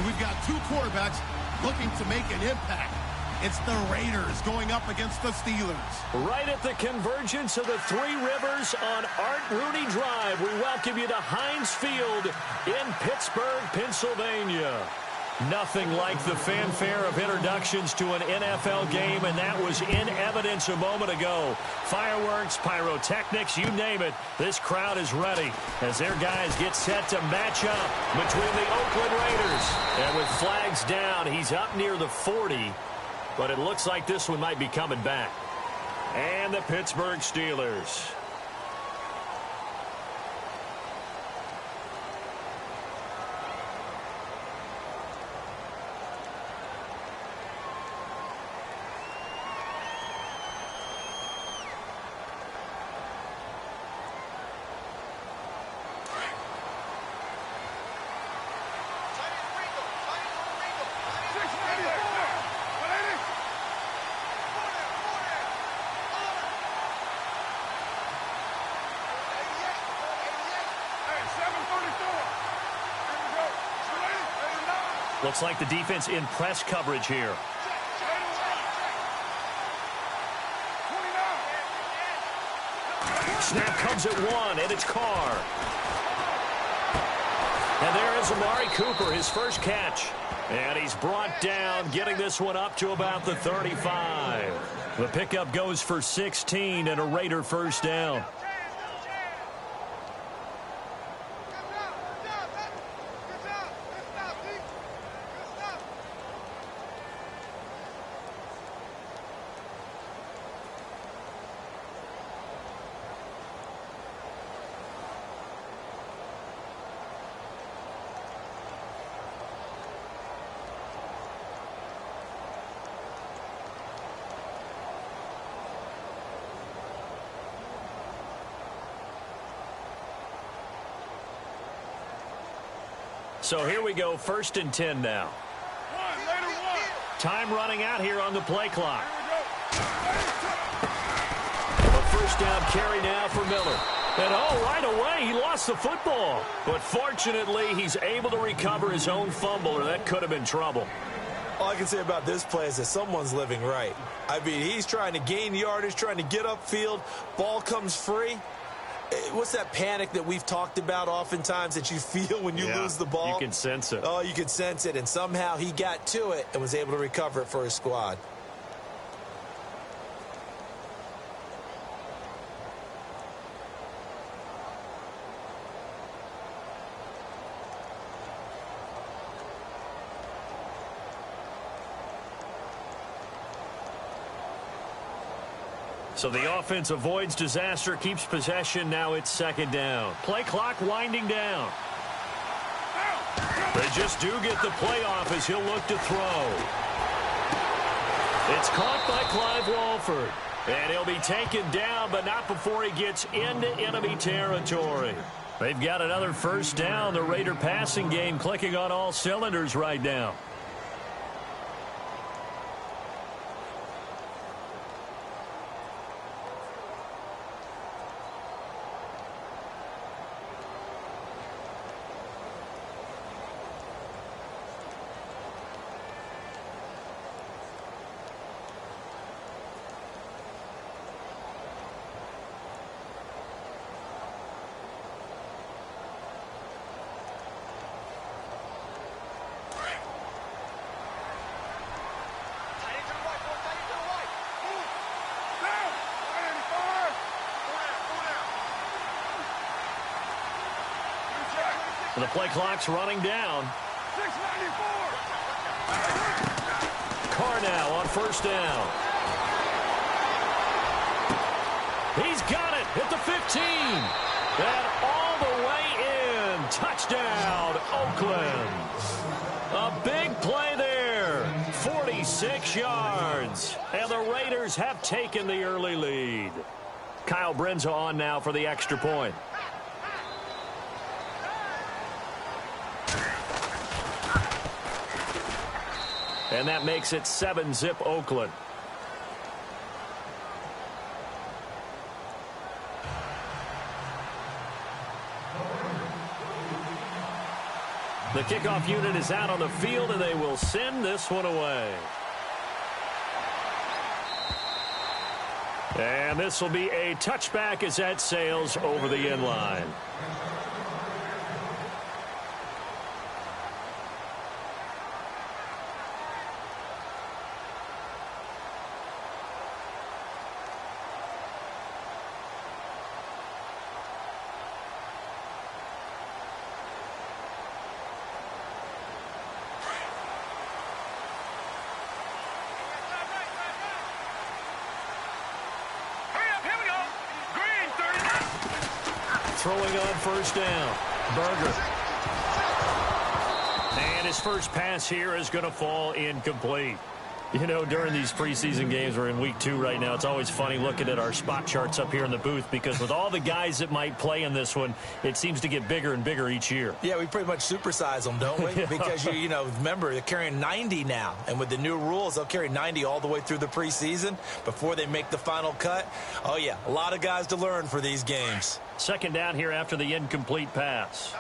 And we've got two quarterbacks looking to make an impact. It's the Raiders going up against the Steelers. Right at the convergence of the Three Rivers on Art Rooney Drive, we welcome you to Heinz Field in Pittsburgh, Pennsylvania. Nothing like the fanfare of introductions to an NFL game, and that was in evidence a moment ago. Fireworks, pyrotechnics, you name it. This crowd is ready as their guys get set to match up between the Oakland Raiders. And with flags down, he's up near the 40, but it looks like this one might be coming back. And the Pittsburgh Steelers. Looks like the defense in press coverage here. Snap comes at one, and it's Carr. And there is Amari Cooper, his first catch. And he's brought down, getting this one up to about the 35. The pickup goes for 16 and a Raider first down. So here we go, 1st and 10 now. Time running out here on the play clock. A first down carry now for Miller. And right away, he lost the football. But fortunately, he's able to recover his own fumble, or that could have been trouble. All I can say about this play is that someone's living right. I mean, he's trying to gain yardage, trying to get upfield. Ball comes free. What's that panic that we've talked about oftentimes that you feel when you lose the ball? You can sense it. Oh, you can sense it, and somehow he got to it and was able to recover it for his squad. So the offense avoids disaster, keeps possession. Now it's 2nd down. Play clock winding down. They just do get the play off as he'll look to throw. It's caught by Clive Walford. And he'll be taken down, but not before he gets into enemy territory. They've got another first down. The Raider passing game clicking on all cylinders right now. The play clock's running down. 694. Carr now on first down. He's got it at the 15. And all the way in. Touchdown, Oakland. A big play there. 46 yards. And the Raiders have taken the early lead. Kyle Brenza on now for the extra point. And that makes it 7-zip Oakland. The Kickoff unit is out on the field, and they will send this one away. And this will be a touchback as that sails over the end line. Throwing on first down, Berger. And his first pass here is going to fall incomplete. You know, during these preseason games, we're in week 2 right now, it's always funny looking at our spot charts up here in the booth because with all the guys that might play in this one, it seems to get bigger and bigger each year. Yeah, we pretty much supersize them, don't we? Because, you know, remember, they're carrying 90 now. And with the new rules, they'll carry 90 all the way through the preseason before they make the final cut. Oh, yeah, a lot of guys to learn for these games. Second down here after the incomplete pass.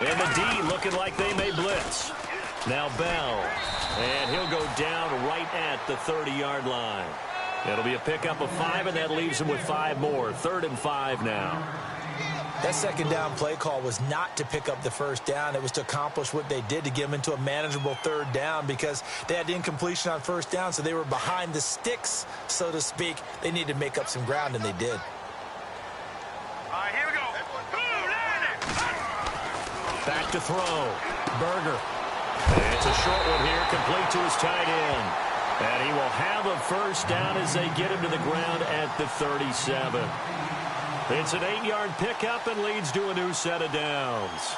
And the D looking like they may blitz. Now Bell. And he'll go down right at the 30-yard line. It'll be a pickup of 5, and that leaves him with 5 more. 3rd and 5 now. That second down play call was not to pick up the first down. It was to accomplish what they did to get them into a manageable 3rd down because they had incompletion on first down, so they were behind the sticks, so to speak. They needed to make up some ground, and they did. Back to throw. Berger. And it's a short one here, complete to his tight end. And he will have a first down as they get him to the ground at the 37. It's an 8-yard pickup and leads to a new set of downs.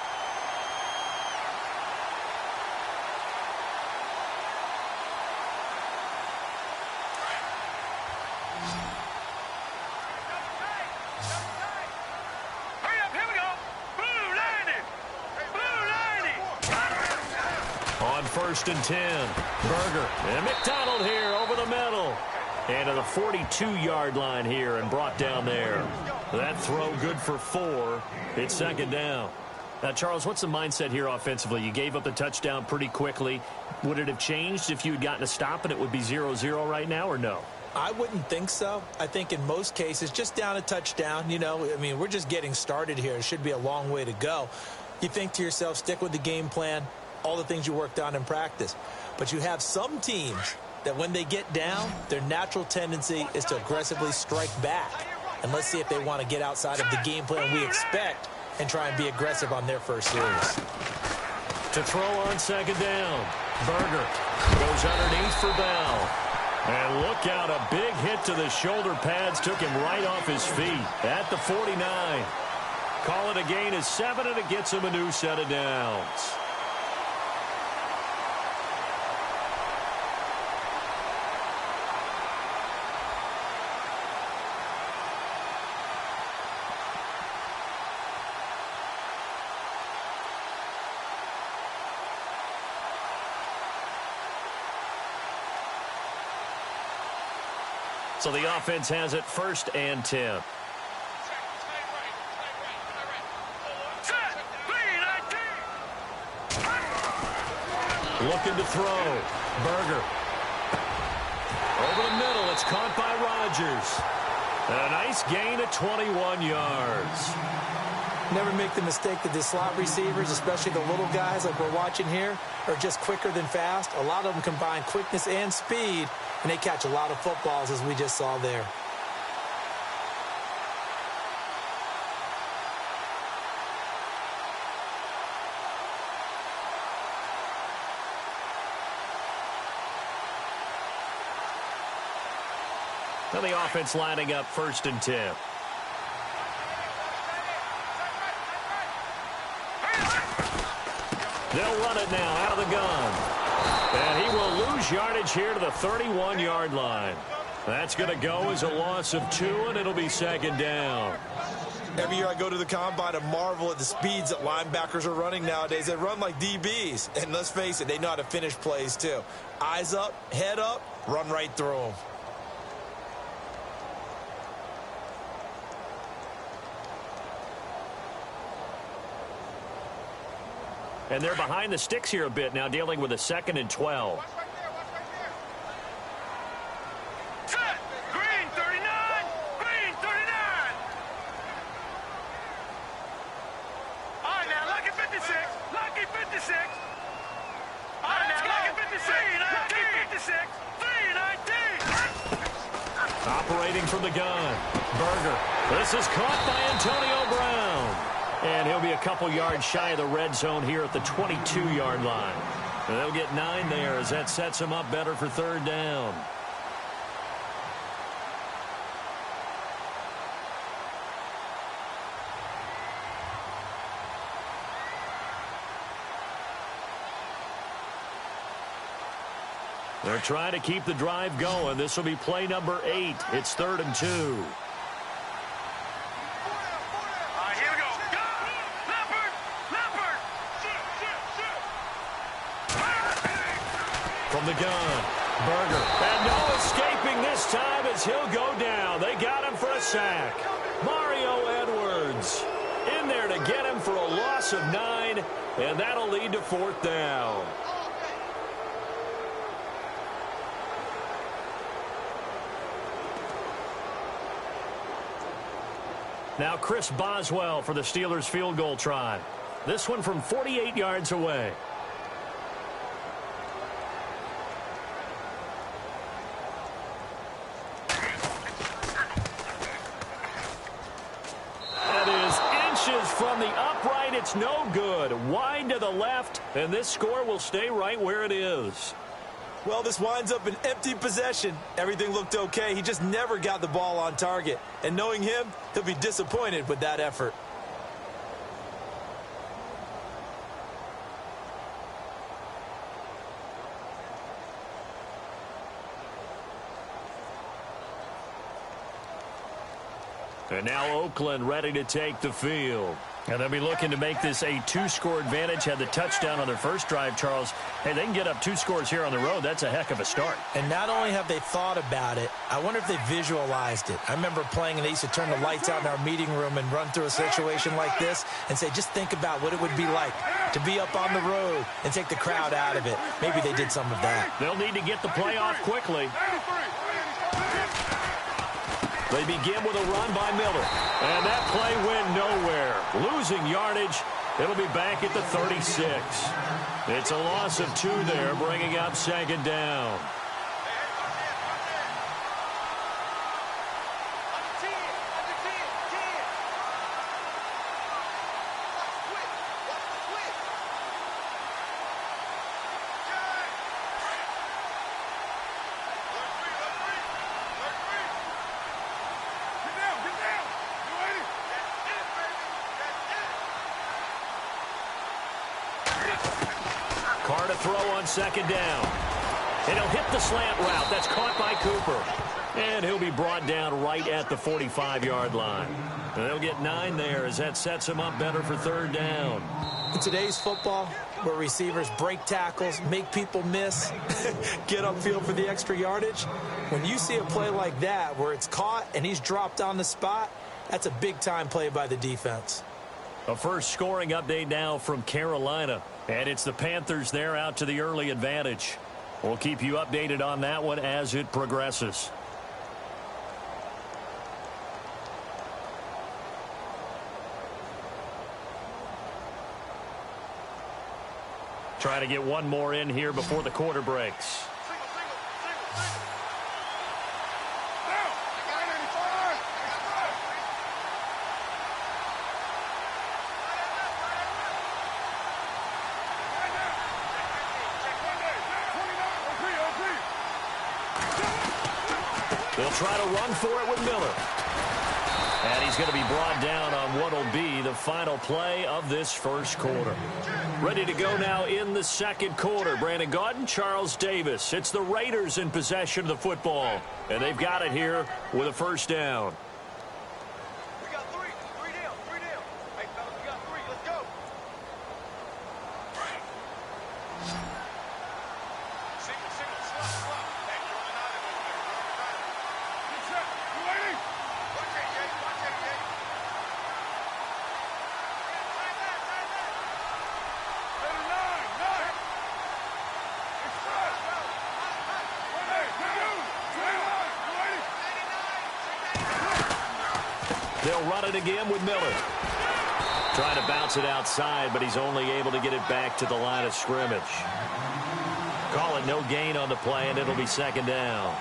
First and 10. Berger and McDonald here over the middle. And to the 42-yard line here and brought down there. That throw good for 4. It's second down. Now, Charles, what's the mindset here offensively? You gave up the touchdown pretty quickly. Would it have changed if you had gotten a stop and it would be 0-0 right now or no? I wouldn't think so. I think in most cases, just down a touchdown, you know, I mean, we're just getting started here. It should be a long way to go. You think to yourself, stick with the game plan, all the things you worked on in practice. But you have some teams that when they get down, their natural tendency is to aggressively strike back. And let's see if they want to get outside of the game plan we expect and try and be aggressive on their first series. To throw on second down, Berger goes underneath for Bell. And look out, a big hit to the shoulder pads took him right off his feet at the 49. Call it a gain of 7, and it gets him a new set of downs. So the offense has it 1st and 10. Looking to throw. Berger. Over the middle. It's caught by Rodgers. A nice gain of 21 yards. Never make the mistake that the slot receivers, especially the little guys like we're watching here, are just quicker than fast. A lot of them combine quickness and speed, and they catch a lot of footballs, as we just saw there. Now the offense lining up 1st and 10. They'll run it now out of the gun. And he will lose yardage here to the 31-yard line. That's going to go as a loss of 2, and it'll be second down. Every year I go to the combine and marvel at the speeds that linebackers are running nowadays. They run like DBs. And let's face it, they know how to finish plays too. Eyes up, head up, run right through them. And they're behind the sticks here a bit now, dealing with a 2nd and 12. Green 39! Green 39! All right, now, Lucky 56. Lucky 56. All right, now, Lucky 56. 319. 56. 319. Operating from the gun. Berger. This is caught by Antonio Brown. And he'll be a couple yards shy of the red zone here at the 22-yard line. And they'll get 9 there as that sets them up better for 3rd down. They're trying to keep the drive going. This will be play number 8. It's 3rd and 2. From the gun, Berger. And no escaping this time as he'll go down. They got him for a sack. Mario Edwards in there to get him for a loss of 9, and that'll lead to 4th down. Now Chris Boswell for the Steelers field goal try. This one from 48 yards away. From the upright, it's no good. Wide to the left, and this score will stay right where it is. Well, this winds up an empty possession. Everything looked okay. He just never got the ball on target. And knowing him, he'll be disappointed with that effort. And now Oakland ready to take the field. And they'll be looking to make this a 2-score advantage. Had the touchdown on their first drive, Charles. Hey, they can get up 2 scores here on the road. That's a heck of a start. And not only have they thought about it, I wonder if they visualized it. I remember playing, and they used to turn the lights out in our meeting room and run through a situation like this and say, just think about what it would be like to be up on the road and take the crowd out of it. Maybe they did some of that. They'll need to get the play off quickly. They begin with a run by Miller. And that play went nowhere. Losing yardage. It'll be back at the 36. It's a loss of 2 there, bringing up 2nd down. Carr to throw on 2nd down. And he'll hit the slant route. That's caught by Cooper. And he'll be brought down right at the 45-yard line. And they'll get 9 there as that sets him up better for 3rd down. In today's football, where receivers break tackles, make people miss, get upfield for the extra yardage, when you see a play like that where it's caught and he's dropped on the spot, that's a big-time play by the defense. A first scoring update now from Carolina. And it's the Panthers there out to the early advantage. We'll keep you updated on that one as it progresses. Trying to get one more in here before the quarter breaks. They'll try to run for it with Miller. And he's going to be brought down on what will be the final play of this first quarter. Ready to go now in the 2nd quarter. Brandon Gaudin, Charles Davis. It's the Raiders in possession of the football. And they've got it here with a 1st down. We got 3. 3 down. 3 down. Hey, fellas, we got 3. Let's go. Single, slot. Hey, you're running out of it. Good shot. You waiting? Watch it, Jay. Watch it, Jay. They'll run it again with Miller. Trying to bounce it outside, but he's only able to get it back to the line of scrimmage. Call it no gain on the play, and it'll be second down.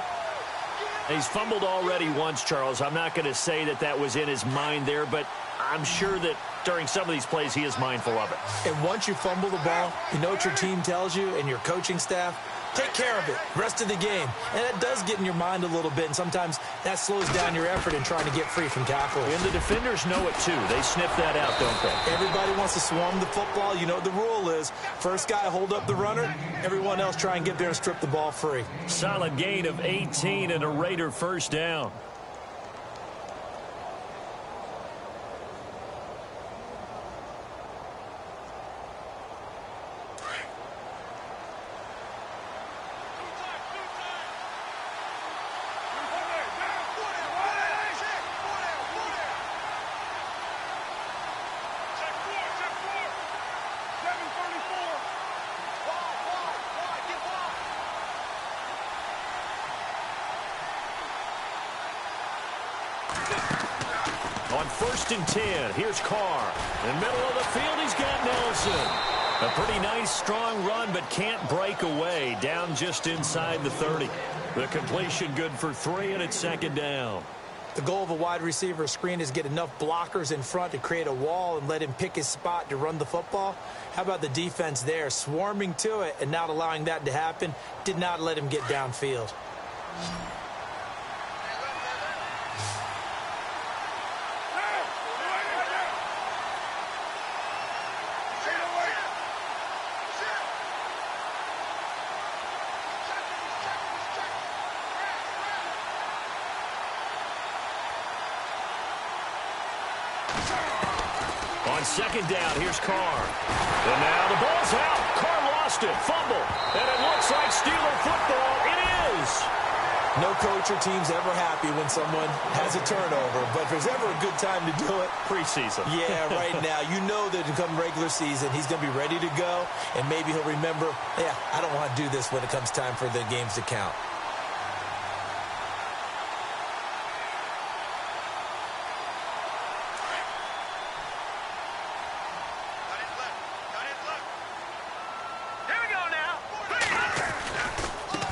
He's fumbled already once, Charles. I'm not going to say that that was in his mind there, but I'm sure that during some of these plays he is mindful of it. And once you fumble the ball, you know what your team tells you and your coaching staff? Take care of it. Rest of the game. And that does get in your mind a little bit, and sometimes that slows down your effort in trying to get free from tackles. And the defenders know it, too. They sniff that out, don't they? Everybody wants to swarm the football. You know what the rule is. First guy hold up the runner. Everyone else try and get there and strip the ball free. Solid gain of 18 and a Raider first down. On 1st and 10, here's Carr. In the middle of the field, he's got Nelson. A pretty nice, strong run, but can't break away. Down just inside the 30. The completion good for 3, and it's second down. The goal of a wide receiver screen is get enough blockers in front to create a wall and let him pick his spot to run the football. How about the defense there? Swarming to it and not allowing that to happen. Did not let him get downfield. On second down, here's Carr. And now the ball's out. Carr lost it. Fumble. And it looks like Steeler football. It is. No coach or team's ever happy when someone has a turnover, but if there's ever a good time to do it, preseason. Yeah, right now. You know that come regular season, he's going to be ready to go, and maybe he'll remember, yeah, I don't want to do this when it comes time for the games to count.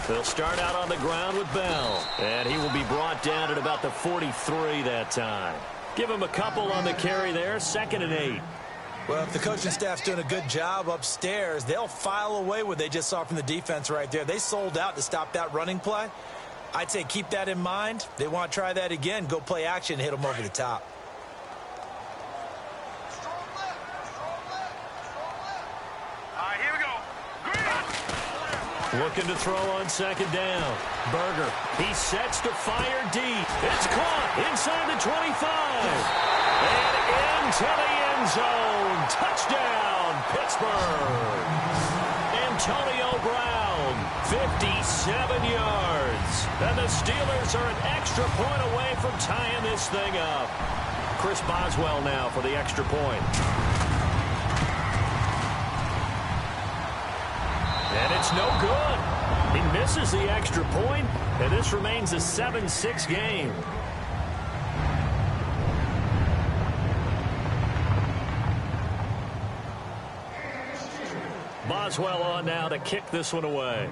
They'll start out on the ground with Bell. And he will be brought down at about the 43 that time. Give him a couple on the carry there. 2nd and 8. Well, if the coaching staff's doing a good job upstairs, they'll file away what they just saw from the defense right there. They sold out to stop that running play. I'd say keep that in mind. They want to try that again. Go play action and hit them over the top. Looking to throw on 2nd down. Berger, he sets to fire deep. It's caught inside the 25. And into the end zone. Touchdown, Pittsburgh. Antonio Brown, 57 yards. And the Steelers are an extra point away from tying this thing up. Chris Boswell now for the extra point. And it's no good. He misses the extra point, and this remains a 7-6 game. Boswell on now to kick this one away.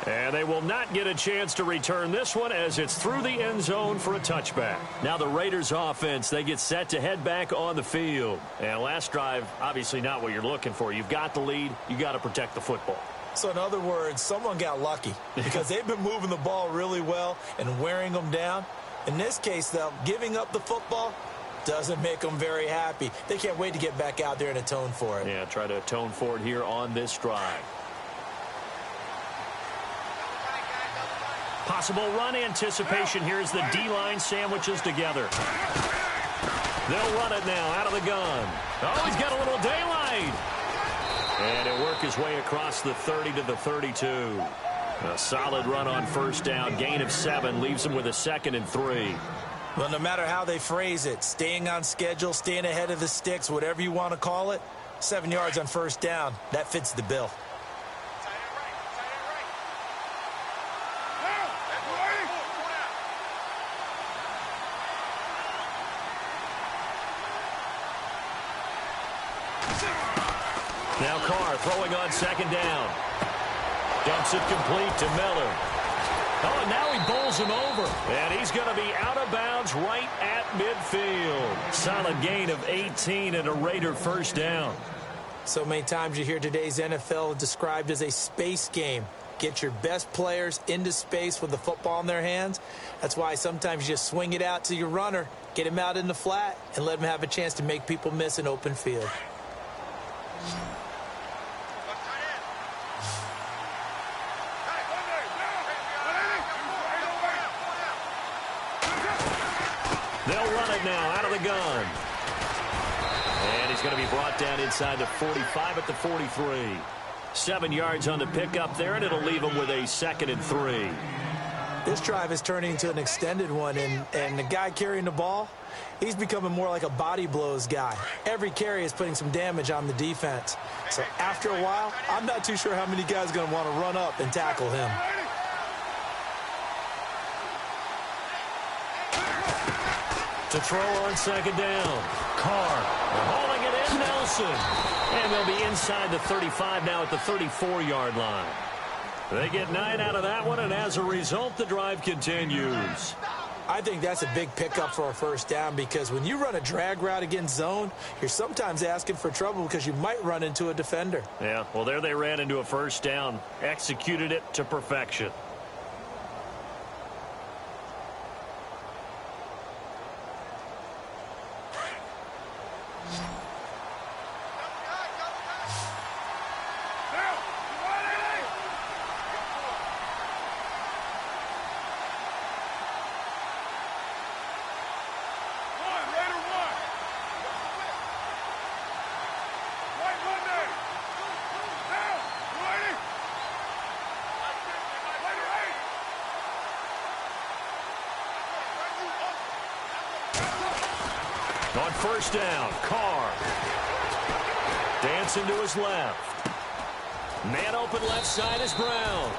And they will not get a chance to return this one as it's through the end zone for a touchback. Now the Raiders offense, they get set to head back on the field. And last drive, obviously not what you're looking for. You've got the lead. You got to protect the football. So in other words, someone got lucky because they've been moving the ball really well and wearing them down. In this case, though, giving up the football doesn't make them very happy. They can't wait to get back out there and atone for it. Yeah, try to atone for it here on this drive. Possible run anticipation here as the D-line sandwiches together. They'll run it now out of the gun. Oh, he's got a little daylight. And he'll work his way across the 30 to the 32. A solid run on 1st down. Gain of 7 leaves him with a 2nd and 3. Well, no matter how they phrase it, staying on schedule, staying ahead of the sticks, whatever you want to call it, 7 yards on 1st down, that fits the bill. Now Carr throwing on second down. Dumps it complete to Miller. Oh, and now he bowls him over. And he's going to be out of bounds right at midfield. Solid gain of 18 and a Raider first down. So many times you hear today's NFL described as a space game. Get your best players into space with the football in their hands. That's why sometimes you just swing it out to your runner, get him out in the flat, and let him have a chance to make people miss an open field. They'll run it now out of the gun. And he's going to be brought down inside the 45 at the 43. 7 yards on the pickup there, and it'll leave him with a 2nd and 3. This drive is turning into an extended one, and the guy carrying the ball, he's becoming more like a body blows guy. Every carry is putting some damage on the defense. So after a while, I'm not too sure how many guys are going to want to run up and tackle him. To throw on second down. Carr hauling it in, Nelson. And they'll be inside the 35 now at the 34-yard line. They get 9 out of that one, and as a result, the drive continues. I think that's a big pickup for a first down because when you run a drag route against zone, you're sometimes asking for trouble because you might run into a defender. Yeah, well, there they ran into a first down. Executed it to perfection. On first down, Carr. Dancing to his left. Man open left side is Brown.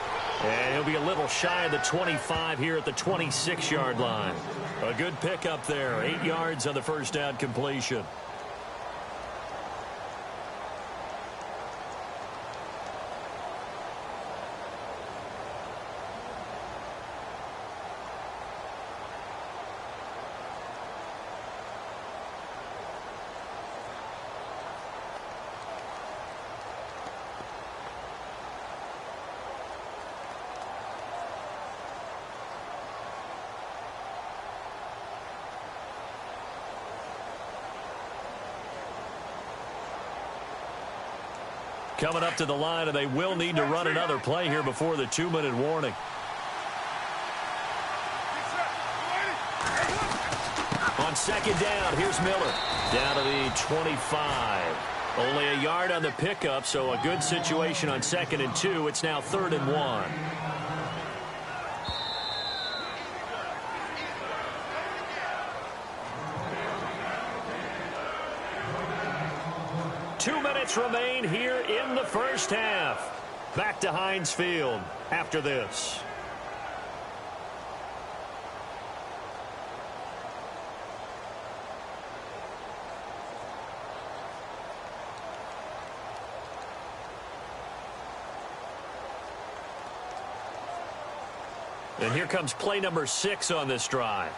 And he'll be a little shy of the 25 here at the 26-yard line. A good pickup there. 8 yards on the first down completion. Coming up to the line, and they will need to run another play here before the 2-minute warning. On second down, here's Miller. Down to the 25. Only a yard on the pickup, so a good situation on 2nd and 2. It's now 3rd and 1. Remain here in the first half. Back to Heinz Field after this. And here comes play number 6 on this drive.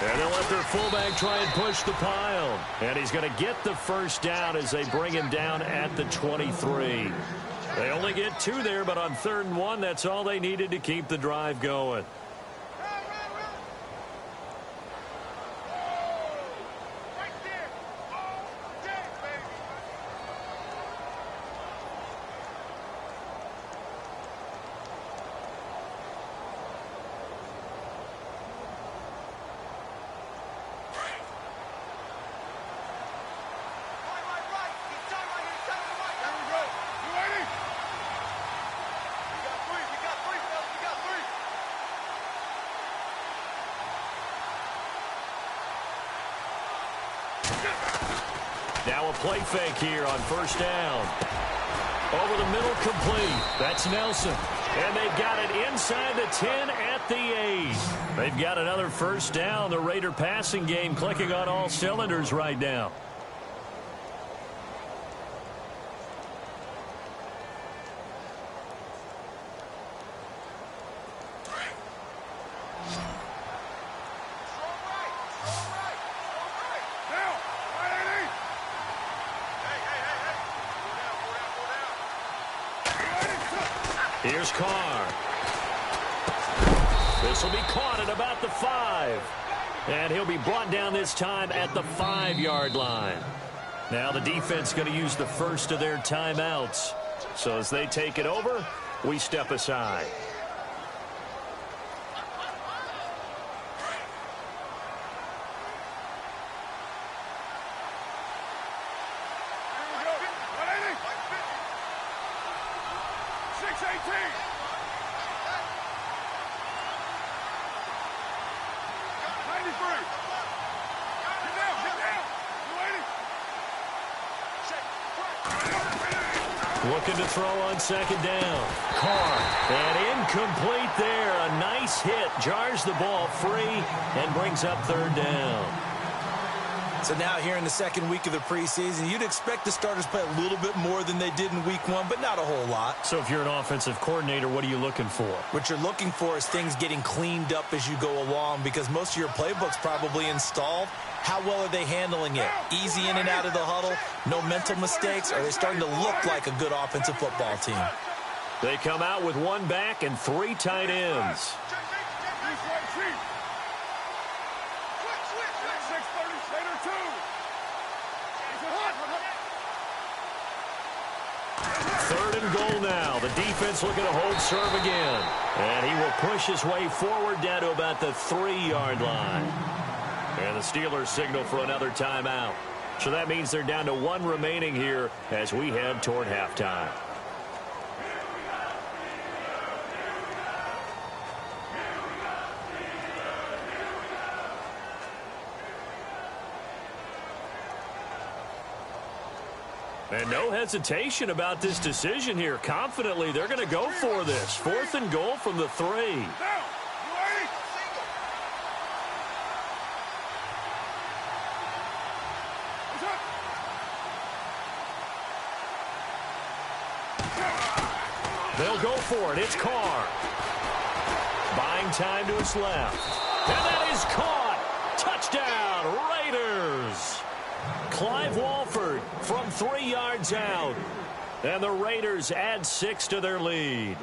And they'll let their fullback try and push the pile. And he's going to get the first down as they bring him down at the 23. They only get 2 there, but on 3rd and 1, that's all they needed to keep the drive going. Now a play fake here on first down. Over the middle, complete. That's Nelson. And they've got it inside the 10 at the 8. They've got another first down. The Raider passing game clicking on all cylinders right now. Here's Carr. This will be caught at about the 5. And he'll be brought down this time at the 5-yard line. Now the defense going to use the first of their timeouts. So as they take it over, we step aside. Looking to throw on second down. Carr. And incomplete there. A nice hit. Jars the ball free and brings up third down. So now here in the second week of the preseason, you'd expect the starters play a little bit more than they did in week 1, but not a whole lot. So if you're an offensive coordinator, what are you looking for? What you're looking for is things getting cleaned up as you go along, because most of your playbook's probably installed. How well are they handling it? Easy in and out of the huddle? No mental mistakes? Or are they starting to look like a good offensive football team? They come out with one back and 3 tight ends. Third and goal now. The defense looking to hold serve again. And he will push his way forward down to about the 3-yard line. And the Steelers signal for another timeout. So that means they're down to 1 remaining here as we head toward halftime. And no hesitation about this decision here. Confidently, they're going to go for this. 4th and goal from the 3. They'll go for it. It's Carr. Buying time to his left. And that is caught. Touchdown, Raiders. Clive Walford from 3 yards out. And the Raiders add 6 to their lead.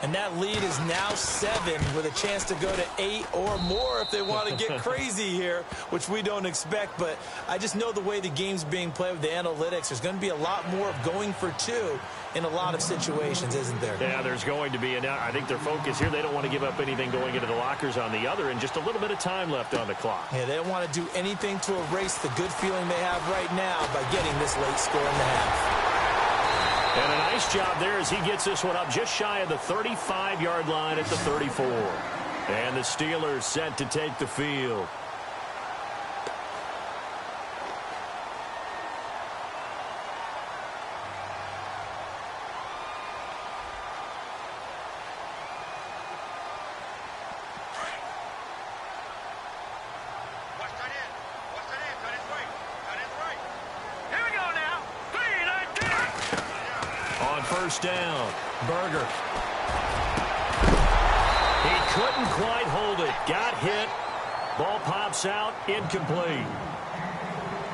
And that lead is now 7 with a chance to go to 8 or more if they want to get crazy here, which we don't expect. But I just know the way the game's being played with the analytics, there's going to be a lot more of going for 2 in a lot of situations, isn't there? Yeah, there's going to be. And I think their focus here, they don't want to give up anything going into the lockers on the other, and just a little bit of time left on the clock. Yeah, they don't want to do anything to erase the good feeling they have right now by getting this late score in the half. And a nice job there as he gets this one up just shy of the 35-yard line at the 34. And the Steelers set to take the field. First down. Berger. He couldn't quite hold it. Got hit. Ball pops out. Incomplete.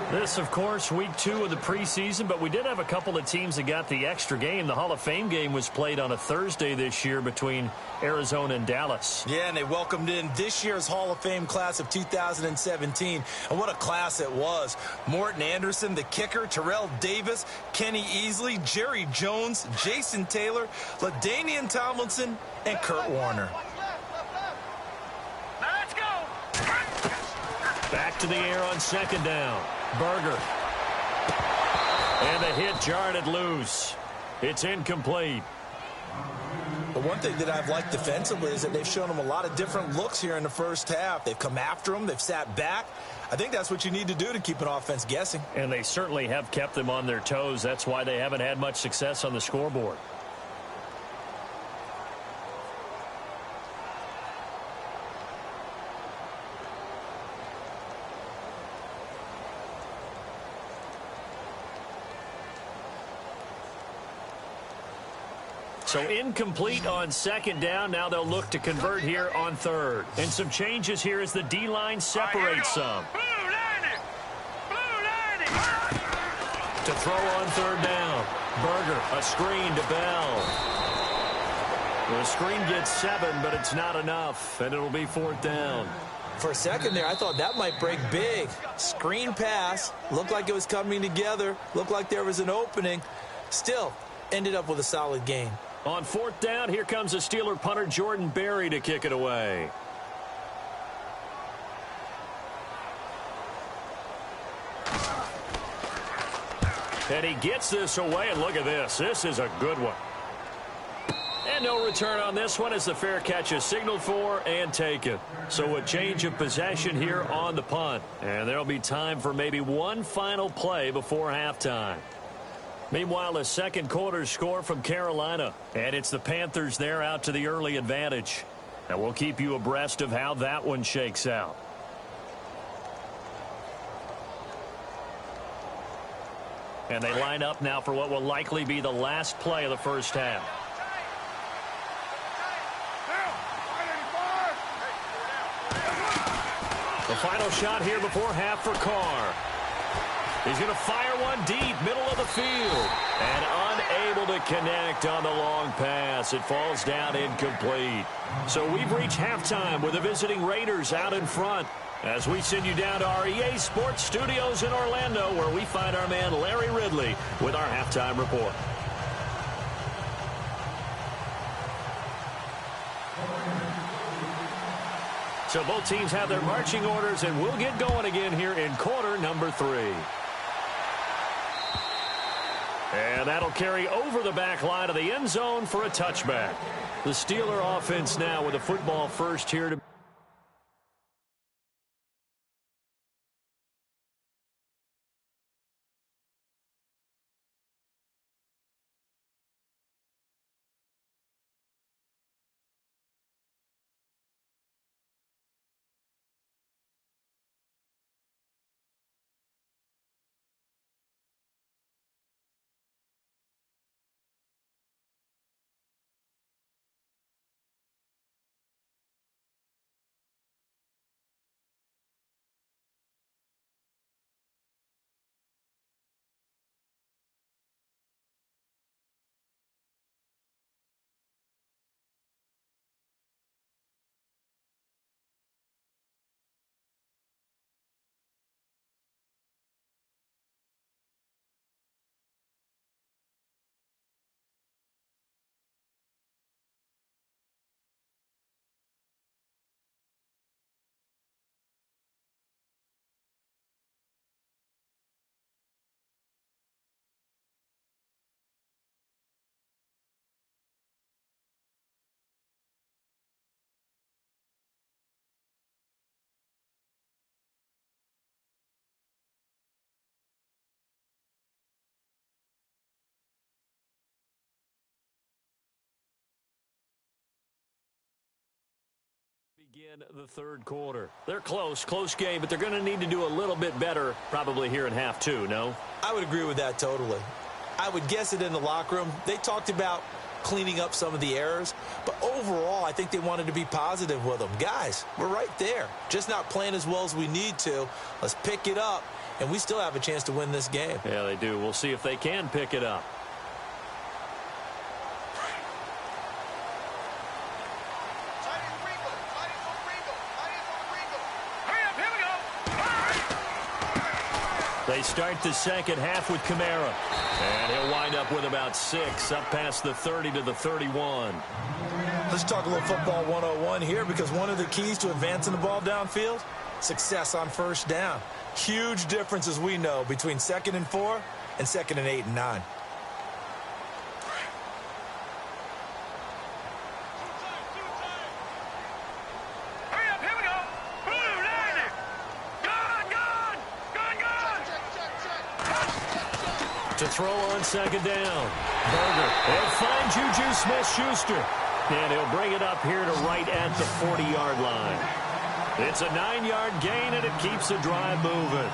This, of course, week 2 of the preseason, but we did have a couple of teams that got the extra game. The Hall of Fame game was played on a Thursday this year between Arizona and Dallas. Yeah, and they welcomed in this year's Hall of Fame class of 2017. And what a class it was. Morton Anderson, the kicker, Terrell Davis, Kenny Easley, Jerry Jones, Jason Taylor, LaDainian Tomlinson, and Kurt Warner. Let's go. Back to the air on second down. Berger. And the hit jarred it loose. It's incomplete. The one thing that I've liked defensively is that they've shown them a lot of different looks here in the first half. They've come after them. They've sat back. I think that's what you need to do to keep an offense guessing. And they certainly have kept them on their toes. That's why they haven't had much success on the scoreboard. So incomplete on second down. Now they'll look to convert here on third. And some changes here as the D-line separates some. To throw on third down. Berger, a screen to Bell. The screen gets 7, but it's not enough, and it'll be fourth down. For a second there, I thought that might break big. Screen pass. Looked like it was coming together. Looked like there was an opening. Still, ended up with a solid gain. On fourth down, here comes the Steeler punter Jordan Berry to kick it away. And he gets this away, and look at this. This is a good one. And no return on this one as the fair catch is signaled for and taken. So a change of possession here on the punt. And there'll be time for maybe one final play before halftime. Meanwhile, the second quarter score from Carolina. And it's the Panthers there out to the early advantage. And we'll keep you abreast of how that one shakes out. And they line up now for what will likely be the last play of the first half. The final shot here before half for Carr. He's going to fire one deep, middle of the field. And unable to connect on the long pass. It falls down incomplete. So we've reached halftime with the visiting Raiders out in front. As we send you down to our EA Sports Studios in Orlando, where we find our man Larry Ridley with our halftime report. So both teams have their marching orders, and we'll get going again here in quarter number 3. And that'll carry over the back line of the end zone for a touchback. The Steeler offense now with the football first here to begin the third quarter. They're close game, but they're going to need to do a little bit better probably here in half 2, no? I would agree with that totally. I would guess it in the locker room. They talked about cleaning up some of the errors, but overall I think they wanted to be positive with them. Guys, we're right there. Just not playing as well as we need to. Let's pick it up, and we still have a chance to win this game. Yeah, they do. We'll see if they can pick it up. They start the second half with Kamara. And he'll wind up with about 6, up past the 30 to the 31. Let's talk a little football 101 here, because one of the keys to advancing the ball downfield, success on first down. Huge difference, as we know, between 2nd and 4 and 2nd and 8 and 9. To throw on second down. Berger. He'll find Juju Smith-Schuster. And he'll bring it up here to right at the 40-yard line. It's a 9-yard gain, and it keeps the drive moving.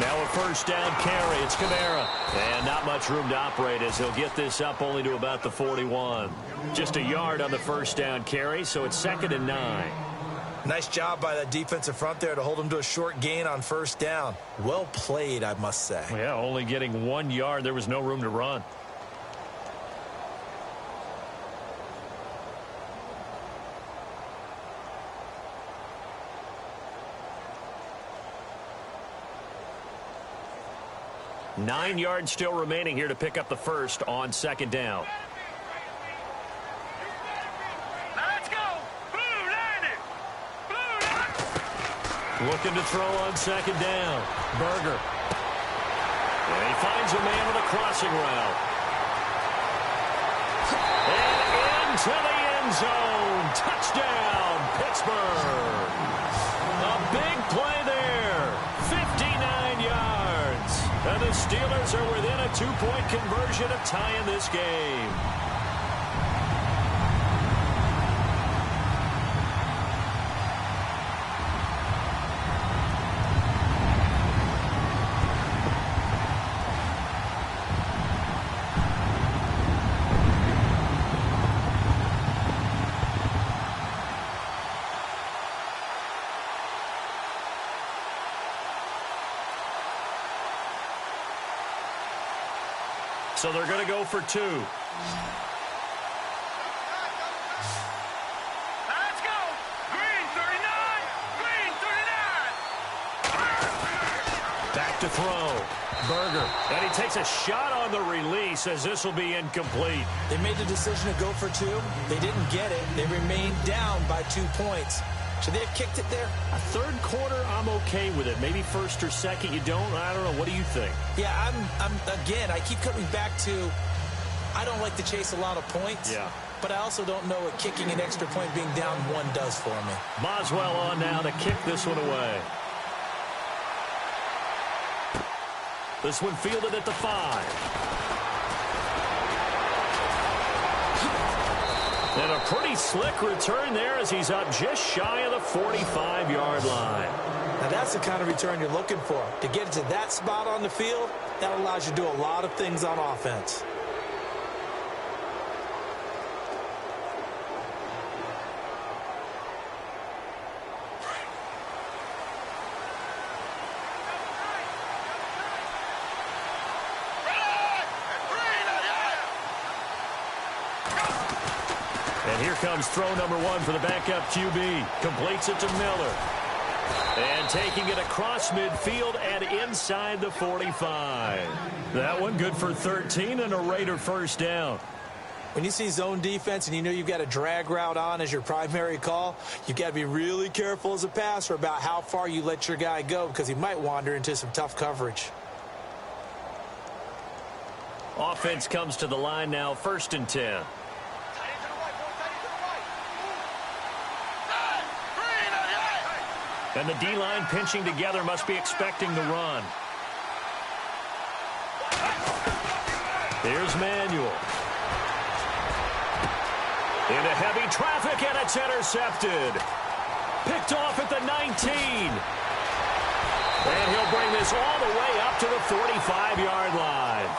Now a first down carry. It's Kamara. And not much room to operate as he'll get this up only to about the 41. Just a yard on the first down carry, so it's 2nd and 9. Nice job by that defensive front there to hold him to a short gain on first down. Well played, I must say. Yeah, only getting 1 yard. There was no room to run. Nine yards still remaining here to pick up the first on second down. Let's go! Blue landed! Blue landed! Looking to throw on second down. Berger. And he finds a man with a crossing route. And into the end zone. Touchdown, Pittsburgh. A big play there. 59 yards. And the Steelers are within a 2-point conversion of tying this game. So they're going to go for 2. Let's go! Green 39! Green 39! Back to throw. Berger. And he takes a shot on the release as this will be incomplete. They made the decision to go for 2. They didn't get it. They remained down by 2 points. Should they have kicked it there? A third quarter, I'm okay with it. Maybe first or second, you don't. I don't know. What do you think? Yeah, again, I keep coming back to I don't like to chase a lot of points. Yeah. But I also don't know what kicking an extra point being down 1 does for me. Boswell on now to kick this one away. This one fielded at the 5. And a pretty slick return there as he's up just shy of the 45-yard line. Now that's the kind of return you're looking for. To get to that spot on the field, that allows you to do a lot of things on offense. And here comes throw number 1 for the backup QB. Completes it to Miller. And taking it across midfield and inside the 45. That one good for 13 and a Raider first down. When you see zone defense and you know you've got a drag route on as your primary call, you've got to be really careful as a passer about how far you let your guy go because he might wander into some tough coverage. Offense comes to the line now, 1st and 10. And the D-line pinching together must be expecting the run. Here's Manuel. Into heavy traffic, and it's intercepted. Picked off at the 19. And he'll bring this all the way up to the 45-yard line.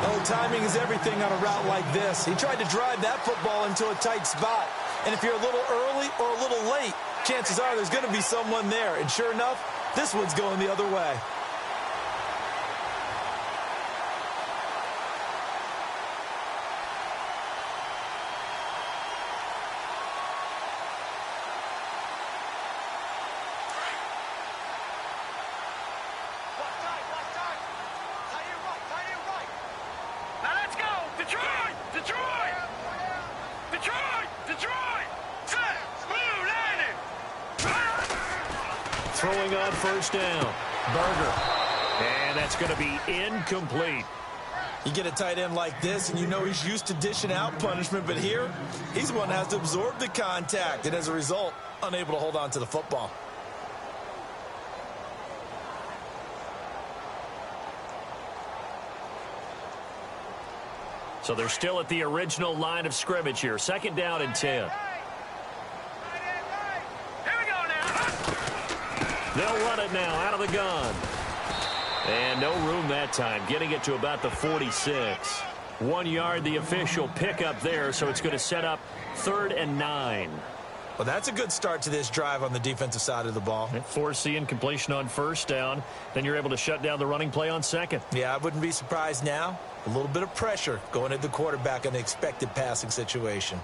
Oh, timing is everything on a route like this. He tried to drive that football into a tight spot. And if you're a little early or a little late, chances are there's going to be someone there. And sure enough, this one's going the other way. Let's Detroit! Detroit! Detroit! Set! Blue landing! Throwing on first down. Berger. And that's going to be incomplete. You get a tight end like this, and you know he's used to dishing out punishment, but here, he's the one that has to absorb the contact, and as a result, unable to hold on to the football. So they're still at the original line of scrimmage here. 2nd down and 10. Here we go now. They'll run it now out of the gun. And no room that time, getting it to about the 46. 1 yard, the official pickup there, so it's going to set up 3rd and 9. Well, that's a good start to this drive on the defensive side of the ball. Force the incompletion on first down. Then you're able to shut down the running play on 2nd. Yeah, I wouldn't be surprised now. A little bit of pressure going at the quarterback in an expected passing situation.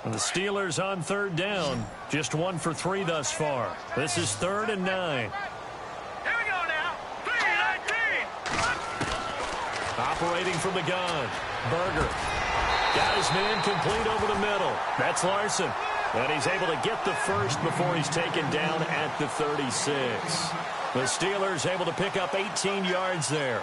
The Steelers on 3rd down. Just 1 for 3 thus far. This is 3rd and 9. Here we go now. 3-19. Operating from the gun. Berger. Got his man complete over the middle. That's Larson. And he's able to get the first before he's taken down at the 36. The Steelers able to pick up 18 yards there.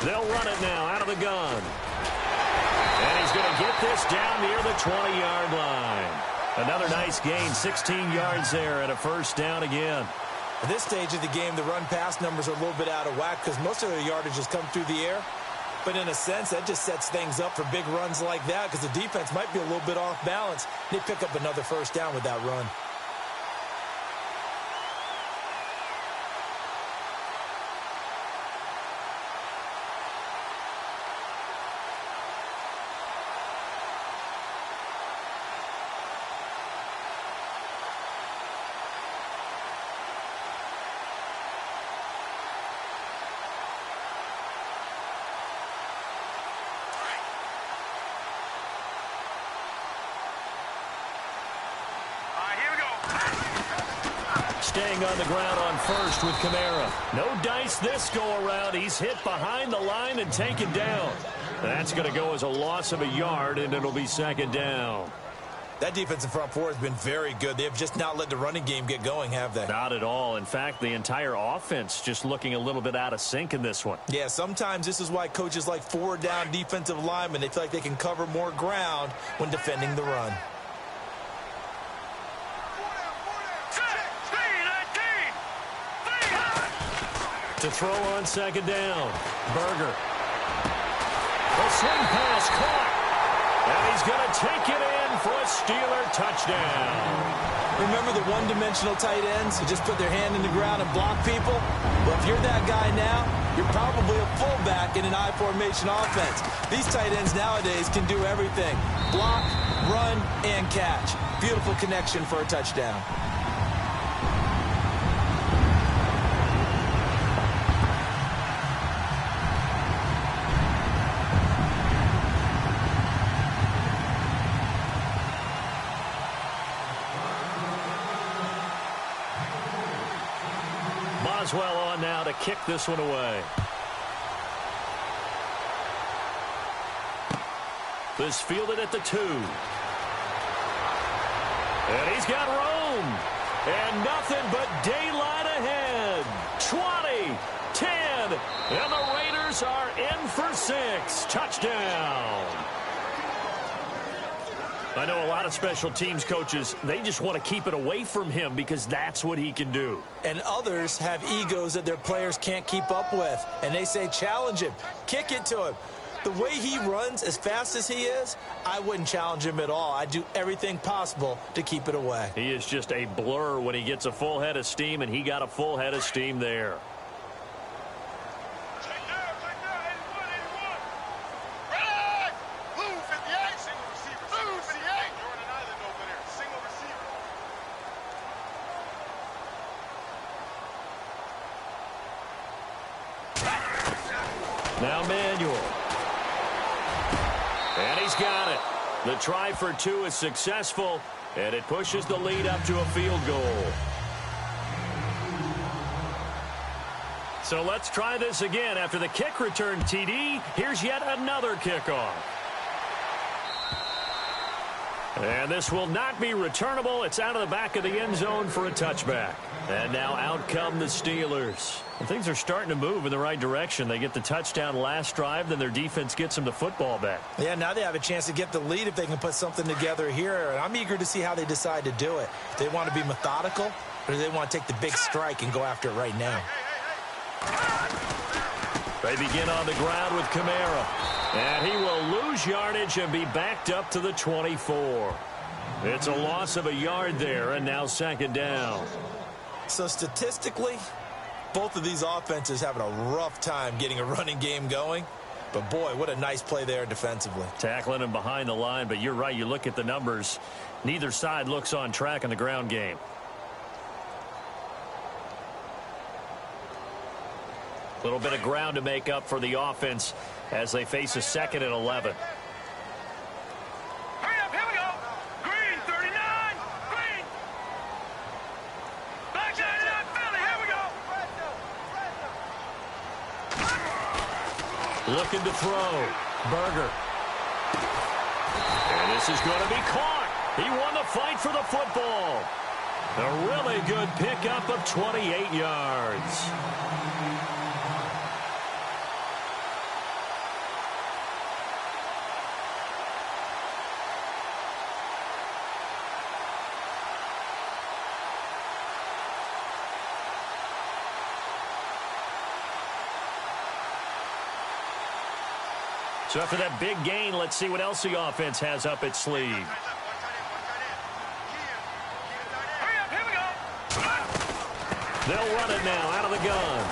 They'll run it now out of the gun. And he's going to get this down near the 20-yard line. Another nice gain, 16 yards there, and a first down again. At this stage of the game, the run-pass numbers are a little bit out of whack because most of their yardage has come through the air. But in a sense, that just sets things up for big runs like that because the defense might be a little bit off balance. They pick up another first down with that run. Staying on the ground on first with Kamara. No dice this go-around. He's hit behind the line and taken down. That's going to go as a loss of a yard, and it'll be 2nd down. That defensive front four has been very good. They have just not let the running game get going, have they? Not at all. In fact, the entire offense just looking a little bit out of sync in this one. Yeah, sometimes this is why coaches like forward-down defensive linemen, they feel like they can cover more ground when defending the run. To throw on 2nd down. Berger. The swing pass caught. And he's going to take it in for a Steeler touchdown. Remember the one-dimensional tight ends who just put their hand in the ground and block people? Well, if you're that guy now, you're probably a fullback in an I-formation offense. These tight ends nowadays can do everything. Block, run, and catch. Beautiful connection for a touchdown. Boswell on now to kick this one away. This fielded at the 2. And he's got room. And nothing but daylight ahead. 20, 10, and the Raiders are in for 6. Touchdown. I know a lot of special teams coaches, they just want to keep it away from him because that's what he can do. And others have egos that their players can't keep up with. And they say, challenge him. Kick it to him. The way he runs as fast as he is, I wouldn't challenge him at all. I'd do everything possible to keep it away. He is just a blur when he gets a full head of steam, and he got a full head of steam there. Now Manuel. And he's got it. The try for two is successful, and it pushes the lead up to a field goal. So let's try this again. After the kick return TD, here's yet another kickoff. And this will not be returnable. It's out of the back of the end zone for a touchback. And now out come the Steelers. And things are starting to move in the right direction. They get the touchdown last drive, then their defense gets them the football back. Yeah, now they have a chance to get the lead if they can put something together here. And I'm eager to see how they decide to do it. Do they want to be methodical, or do they want to take the big strike and go after it right now? They begin on the ground with Kamara. And he will lose yardage and be backed up to the 24. It's a loss of a yard there, and now second down. So statistically, both of these offenses having a rough time getting a running game going. But, boy, what a nice play there defensively. Tackling him behind the line, but you're right. You look at the numbers. Neither side looks on track in the ground game. A little bit of ground to make up for the offense as they face a second and 11. Hurry up, here we go. Green, 39. Green. Backside line, Philly, here we go. Looking to throw. Berger. And this is going to be caught. He won the fight for the football. A really good pickup of 28 yards. So after that big gain, let's see what else the offense has up its sleeve. Hurry up, here we go. They'll run it now out of the gun.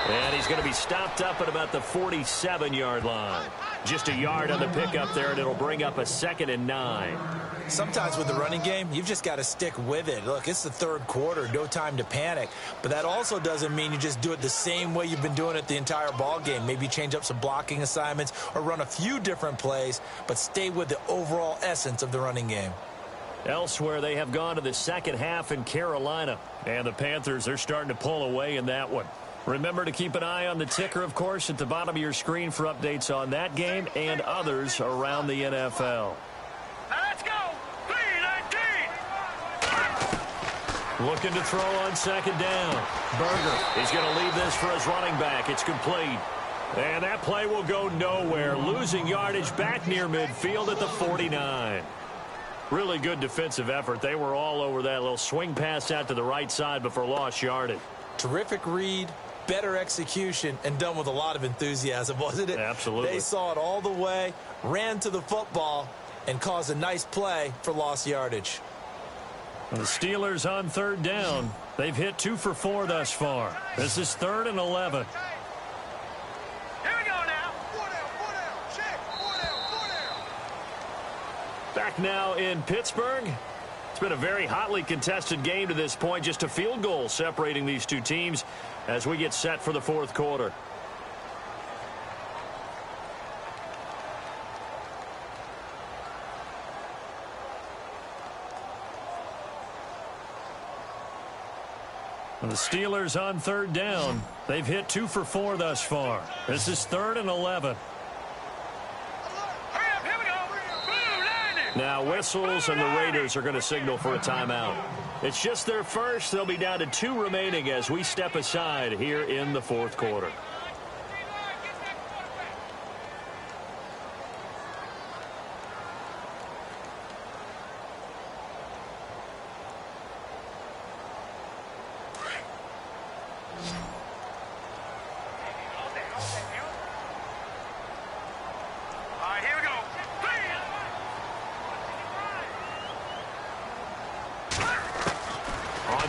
And he's going to be stopped up at about the 47-yard line. Just a yard on the pickup there, and it'll bring up a 2nd and 9. Sometimes with the running game, you've just got to stick with it. Look, it's the third quarter, no time to panic. But that also doesn't mean you just do it the same way you've been doing it the entire ball game. Maybe change up some blocking assignments or run a few different plays, but stay with the overall essence of the running game. Elsewhere, they have gone to the second half in Carolina. And the Panthers are starting to pull away in that one. Remember to keep an eye on the ticker, of course, at the bottom of your screen for updates on that game and others around the NFL. Now let's go. 3-19. Looking to throw on second down. Berger. He's going to leave this for his running back. It's complete. And that play will go nowhere. Losing yardage back near midfield at the 49. Really good defensive effort. They were all over that little swing pass out to the right side before lost yardage. Terrific read, better execution, and done with a lot of enthusiasm, wasn't it? Absolutely. They saw it all the way, ran to the football, and caused a nice play for lost yardage. The Steelers on third down. They've hit 2 for 4 thus far. This is 3rd and 11. Here we go now. 4 down, check, 4 down. Back now in Pittsburgh. It's been a very hotly contested game to this point. Just a field goal separating these two teams as we get set for the fourth quarter. The Steelers on third down. They've hit 2 for 4 thus far. This is 3rd and 11. Hurry up, here we go. Blue landing. Now whistles and the Raiders are going to signal for a timeout. It's just their first. They'll be down to 2 remaining as we step aside here in the fourth quarter.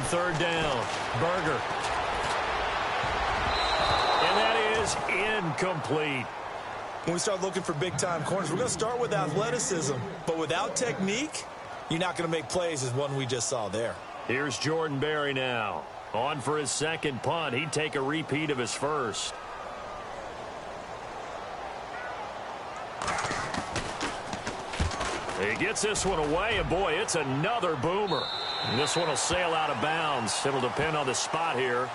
on third down. Berger. And that is incomplete. When we start looking for big-time corners, we're going to start with athleticism. But without technique, you're not going to make plays as one we just saw there. Here's Jordan Berry now. On for his second punt. He'd take a repeat of his first. He gets this one away, and boy, it's another boomer. And this one will sail out of bounds. It'll depend on the spot here.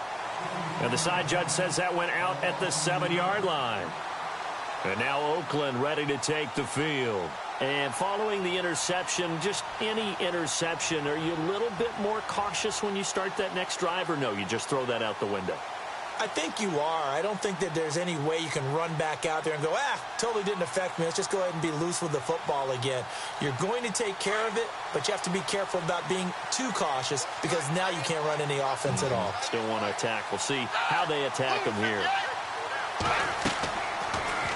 And the side judge says that went out at the 7-yard line. And now Oakland ready to take the field. And following the interception, just any interception, are you a little bit more cautious when you start that next drive, or no, you just throw that out the window? I think you are. I don't think that there's any way you can run back out there and go, totally didn't affect me. Let's just go ahead and be loose with the football again. You're going to take care of it, but you have to be careful about being too cautious because now you can't run any offense at all. Still want to attack. We'll see how they attack him here.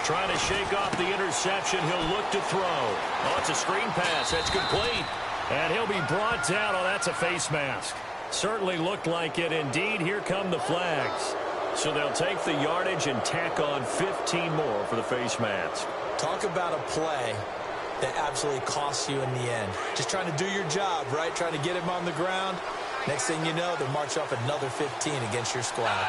Trying to shake off the interception. He'll look to throw. Oh, it's a screen pass. That's complete. And he'll be brought down. Oh, that's a face mask. Certainly looked like it. Indeed, here come the flags. So they'll take the yardage and tack on 15 more for the face mask. Talk about a play that absolutely costs you in the end. Just trying to do your job, right? Trying to get him on the ground. Next thing you know, they'll march off another 15 against your squad.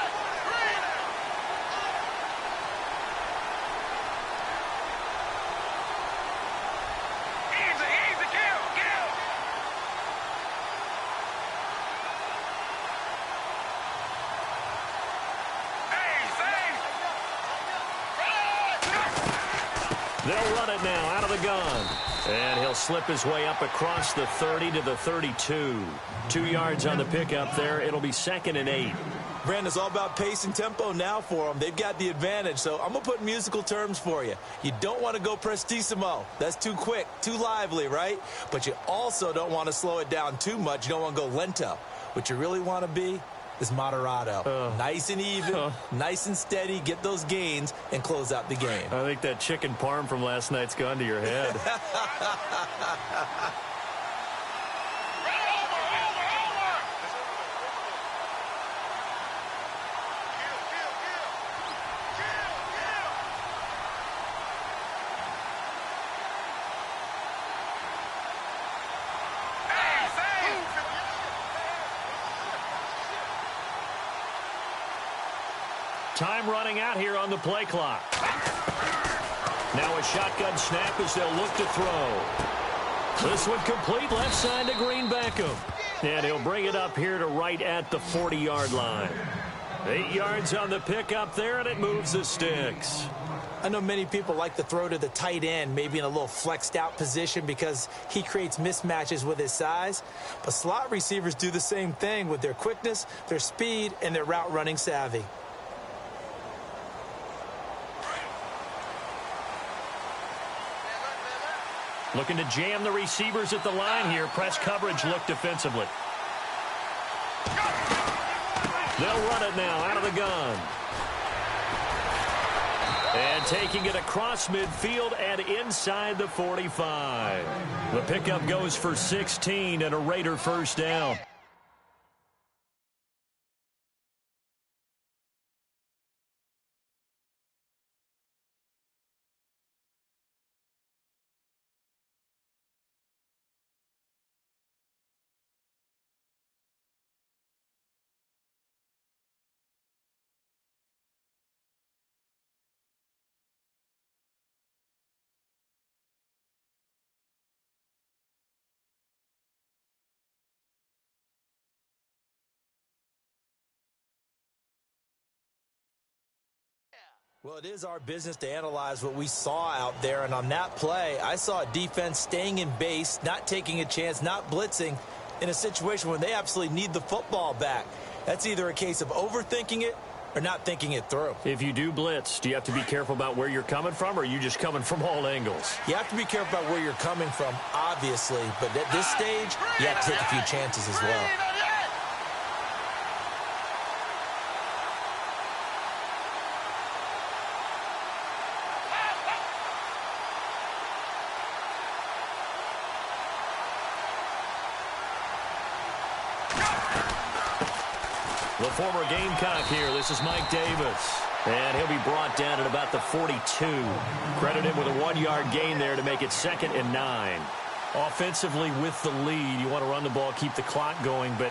They'll run it now out of the gun. And he'll slip his way up across the 30 to the 32. 2 yards on the pickup there. It'll be 2nd and 8. Brandon, it's all about pace and tempo now for them. They've got the advantage, so I'm going to put musical terms for you. You don't want to go prestissimo. That's too quick, too lively, right? But you also don't want to slow it down too much. You don't want to go lento. What you really want to be is moderato. Nice and even, nice and steady, get those gains, and close out the game. I think that chicken parm from last night's gone to your head. Time running out here on the play clock. Now a shotgun snap as they'll look to throw. This one complete left side to Green Beckham. And he'll bring it up here to right at the 40-yard line. 8 yards on the pickup there, and it moves the sticks. I know many people like to throw to the tight end, maybe in a little flexed out position because he creates mismatches with his size. But slot receivers do the same thing with their quickness, their speed, and their route running savvy. Looking to jam the receivers at the line here. Press coverage look defensively. They'll run it now out of the gun. And taking it across midfield and inside the 45. The pickup goes for 16 and a Raider first down. Well, it is our business to analyze what we saw out there, and on that play, I saw a defense staying in base, not taking a chance, not blitzing in a situation where they absolutely need the football back. That's either a case of overthinking it or not thinking it through. If you do blitz, do you have to be careful about where you're coming from, or are you just coming from all angles? You have to be careful about where you're coming from, obviously, but at this stage, you have to take a few chances as well. The former Gamecock here. This is Mike Davis. And he'll be brought down at about the 42. Credit him with a 1-yard gain there to make it 2nd and 9. Offensively with the lead, you want to run the ball, keep the clock going, but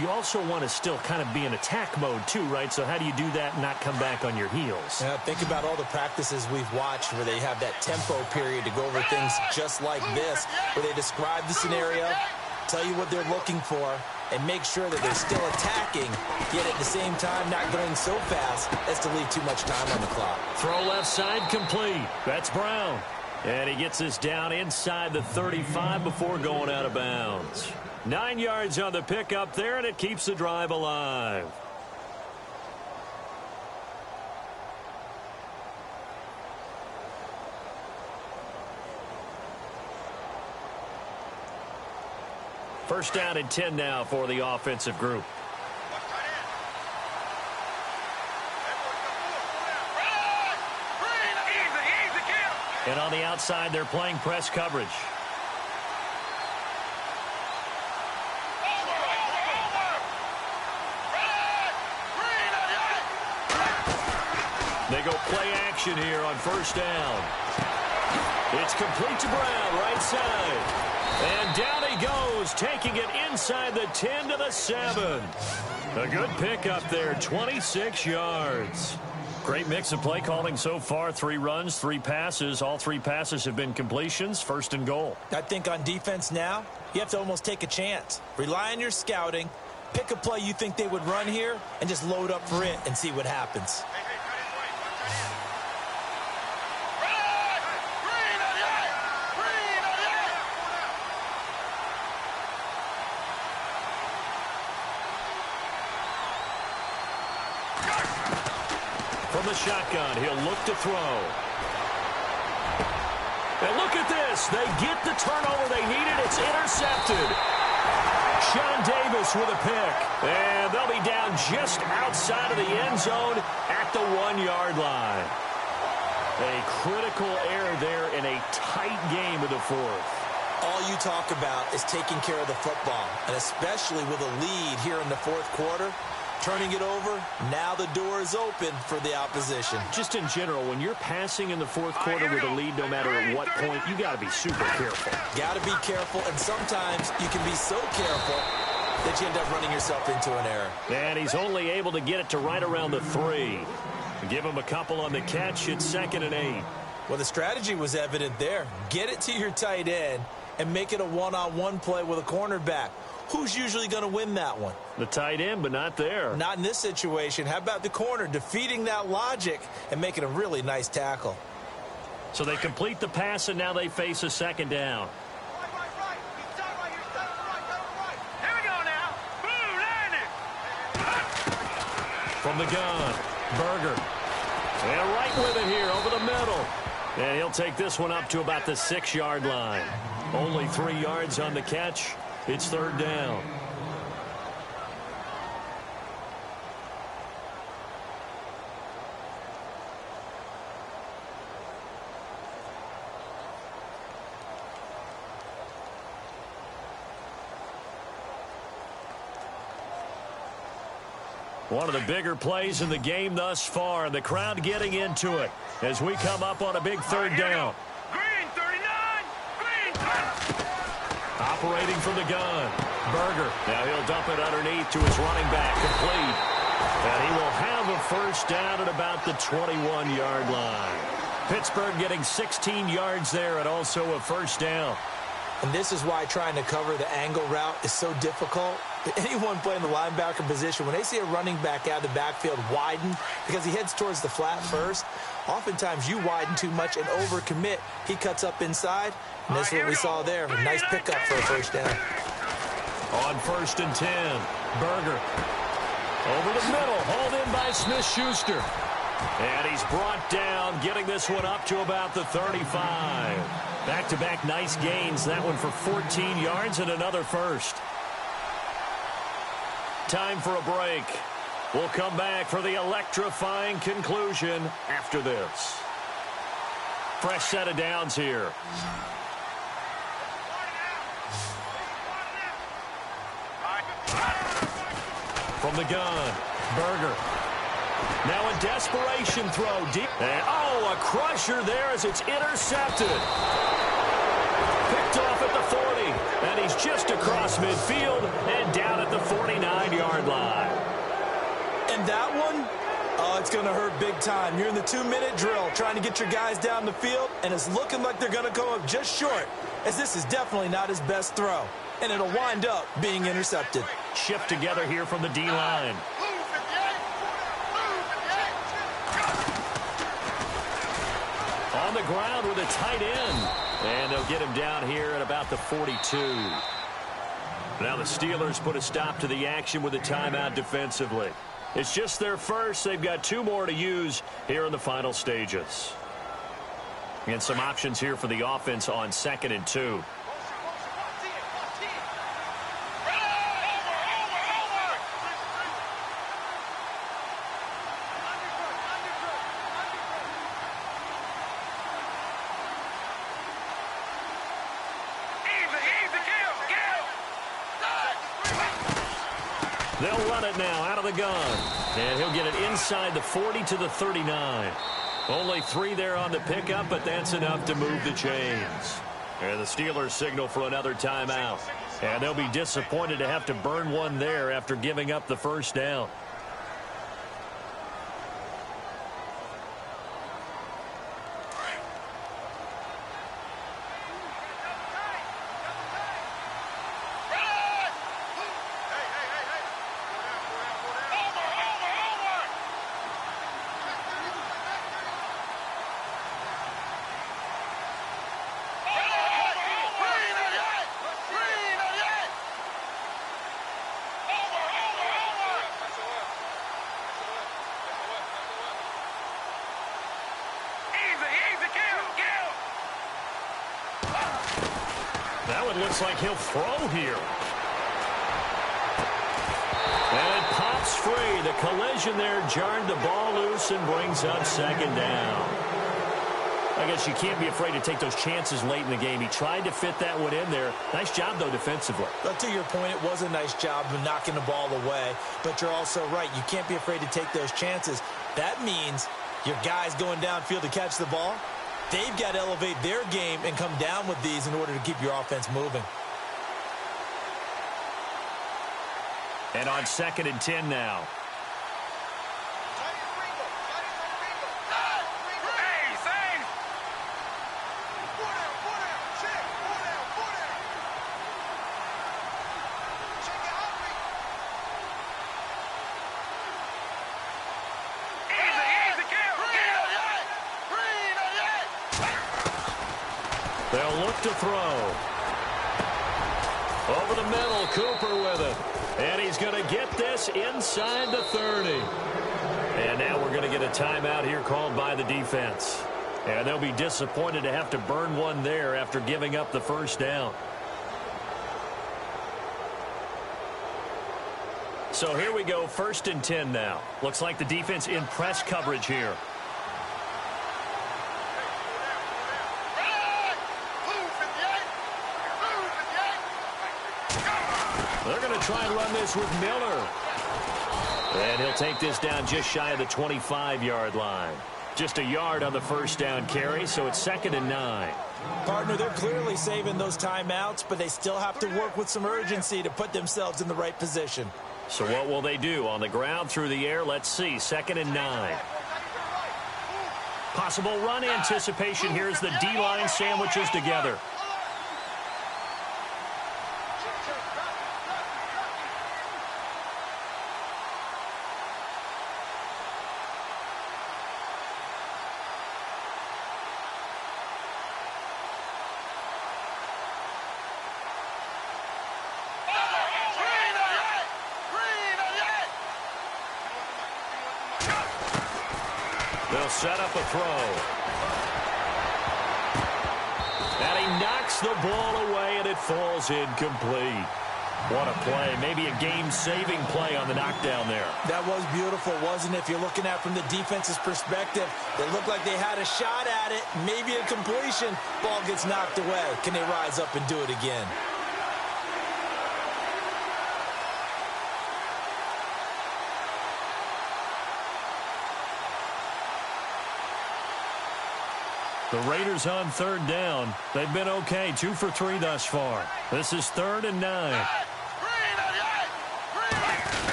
you also want to still kind of be in attack mode too, right? So how do you do that and not come back on your heels? Yeah, think about all the practices we've watched where they have that tempo period to go over things just like this, where they describe the scenario, tell you what they're looking for, and make sure that they're still attacking, yet at the same time not going so fast as to leave too much time on the clock. Throw left side complete. That's Brown. And he gets this down inside the 35 before going out of bounds. 9 yards on the pickup there, and it keeps the drive alive. First down and 10 now for the offensive group. And on the outside, they're playing press coverage. They go play action here on first down. It's complete to Brown, right side. And down he goes, taking it inside the 10 to the 7. A good pickup there, 26 yards. Great mix of play calling so far. 3 runs, 3 passes. All 3 passes have been completions. 1st and goal. I think on defense now, you have to almost take a chance. Rely on your scouting. Pick a play you think they would run here and just load up for it and see what happens. From the shotgun, he'll look to throw. And look at this. They get the turnover they needed. It's intercepted. Sean Davis with a pick. And they'll be down just outside of the end zone at the 1-yard line. A critical error there in a tight game of the 4th. All you talk about is taking care of the football, and especially with a lead here in the 4th quarter. Turning it over, now the door is open for the opposition. Just in general, when you're passing in the 4th quarter with a lead, no matter at what point, you got to be super careful. Got to be careful, and sometimes you can be so careful that you end up running yourself into an error. And he's only able to get it to right around the 3. Give him a couple on the catch. It's 2nd and 8. Well, the strategy was evident there. Get it to your tight end and make it a one-on-one play with a cornerback. Who's usually going to win that one? The tight end, but not there. Not in this situation. How about the corner defeating that logic and making a really nice tackle? So they complete the pass, and now they face a 2nd down. Here we go now. Boom, landing. From the gun, Berger. And right with it here over the middle. And he'll take this one up to about the 6-yard line. Only 3 yards on the catch. It's 3rd down. One of the bigger plays in the game thus far. The crowd getting into it as we come up on a big 3rd down. Green 39. Green. Operating from the gun. Berger. Now he'll dump it underneath to his running back. Complete. And he will have a 1st down at about the 21-yard line. Pittsburgh getting 16 yards there and also a 1st down. And this is why trying to cover the angle route is so difficult. Anyone playing the linebacker position, when they see a running back out of the backfield widen because he heads towards the flat first, oftentimes you widen too much and overcommit. He cuts up inside, and that's what we saw there. A nice pickup for a 1st down. On 1st and 10, Berger. Over the middle, hauled in by Smith-Schuster. And he's brought down, getting this one up to about the 35. Back-to-back nice gains. That one for 14 yards and another 1st. Time for a break. We'll come back for the electrifying conclusion after this. Fresh set of downs here. From From the gun, Berger. Now a desperation throw deep. And, a crusher there as it's intercepted. Picked off at the 40. And he's just across midfield and down at the 49-yard line. And that one, it's going to hurt big time. You're in the 2-minute drill trying to get your guys down the field, and it's looking like they're going to come up just short, as this is definitely not his best throw. And it'll wind up being intercepted. Shift together here from the D-line. On the ground with a tight end. And they'll get him down here at about the 42. Now the Steelers put a stop to the action with a timeout defensively. It's just their first. They've got 2 more to use here in the final stages. And some options here for the offense on 2nd and 2. They'll run it now out of the gun. And he'll get it inside the 40 to the 39. Only 3 there on the pickup, but that's enough to move the chains. And the Steelers signal for another timeout. And they'll be disappointed to have to burn one there after giving up the first down. That one looks like he'll throw here. And it pops free. The collision there jarred the ball loose and brings up 2nd down. I guess you can't be afraid to take those chances late in the game. He tried to fit that one in there. Nice job, though, defensively. But to your point, it was a nice job of knocking the ball away. But you're also right. You can't be afraid to take those chances. That means your guys going downfield to catch the ball, they've got to elevate their game and come down with these in order to keep your offense moving. And on 2nd and 10 now. They'll look to throw. Over the middle, Cooper with it. And he's going to get this inside the 30. And now we're going to get a timeout here called by the defense. And they'll be disappointed to have to burn one there after giving up the first down. So here we go, 1st and 10 now. Looks like the defense in press coverage here. They're going to try and run this with Miller. And he'll take this down just shy of the 25-yard line. Just a yard on the first down carry, so it's 2nd and 9. Partner, they're clearly saving those timeouts, but they still have to work with some urgency to put themselves in the right position. So what will they do? On the ground, through the air, let's see. 2nd and 9. Possible run anticipation here as the D-line sandwiches together. They'll set up a throw. And he knocks the ball away, and it falls incomplete. What a play. Maybe a game-saving play on the knockdown there. That was beautiful, wasn't it? If you're looking at it from the defense's perspective, they looked like they had a shot at it. Maybe a completion. Ball gets knocked away. Can they rise up and do it again? The Raiders on third down. They've been okay, 2 for 3 thus far. This is 3rd and 9.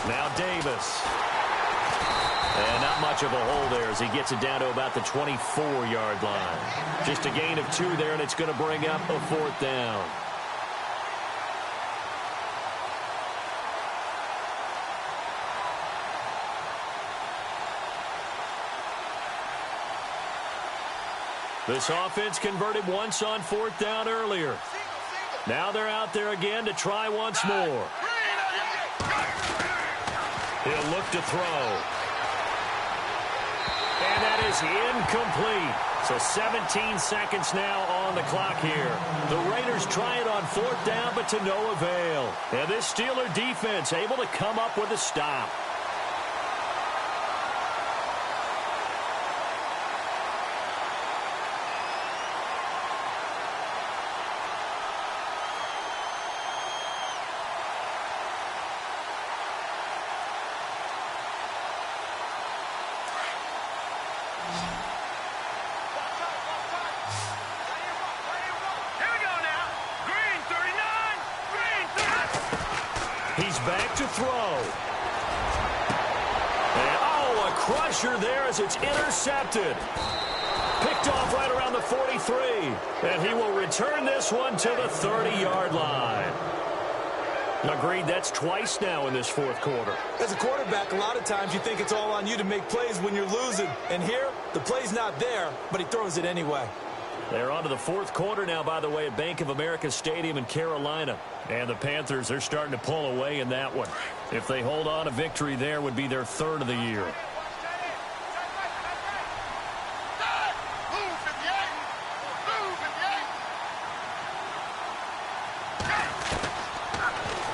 Now Davis. And not much of a hole there as he gets it down to about the 24-yard line. Just a gain of 2 there, and it's going to bring up a 4th down. This offense converted once on 4th down earlier. Now they're out there again to try once more. He'll look to throw. And that is incomplete. So 17 seconds now on the clock here. The Raiders try it on 4th down, but to no avail. And this Steeler defense able to come up with a stop. He's back to throw. And, oh, a crusher there as it's intercepted. Picked off right around the 43. And he will return this one to the 30-yard line. Agreed, that's twice now in this 4th quarter. As a quarterback, a lot of times you think it's all on you to make plays when you're losing. And here, the play's not there, but he throws it anyway. They're on to the 4th quarter now, by the way, at Bank of America Stadium in Carolina. And the Panthers, they're starting to pull away in that one. If they hold on, a victory there would be their 3rd of the year.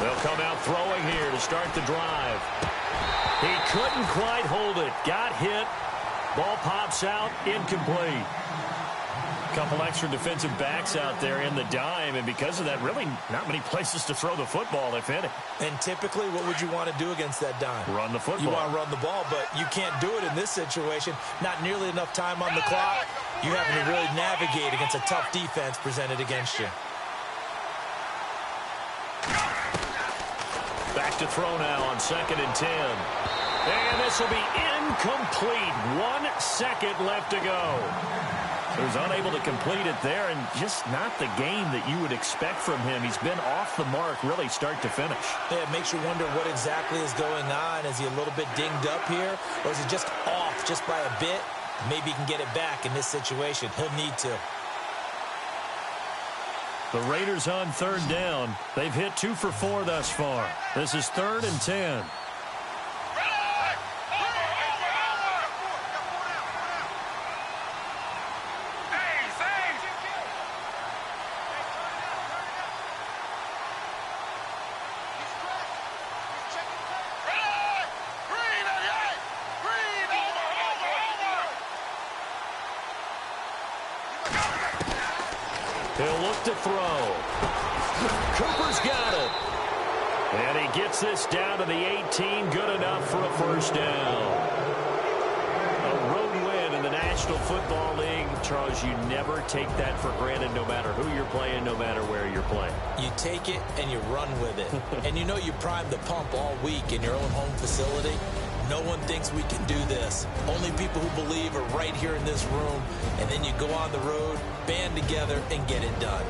They'll come out throwing here to start the drive. He couldn't quite hold it. Got hit. Ball pops out. Incomplete. Couple extra defensive backs out there in the dime, and because of that, really not many places to throw the football, if any. And typically, what would you want to do against that dime? Run the football. You want to run the ball, but you can't do it in this situation. Not nearly enough time on the clock. You having to really navigate against a tough defense presented against you. Back to throw now on 2nd and 10. And this will be incomplete. 1 second left to go. He was unable to complete it there, and just not the game that you would expect from him. He's been off the mark, really, start to finish. Yeah, it makes you wonder what exactly is going on. Is he a little bit dinged up here, or is he just off just by a bit? Maybe he can get it back in this situation. He'll need to. The Raiders on 3rd down. They've hit 2 for 4 thus far. This is 3rd and 10. He'll look to throw. Cooper's got it. And he gets this down to the 18. Good enough for a 1st down. A road win in the National Football League. Charles, you never take that for granted no matter who you're playing, no matter where you're playing. You take it and you run with it. And you know you primed the pump all week in your own home facility. No one thinks we can do this. Only people who believe are right here in this room. And then you go on the road, band together, and get it done.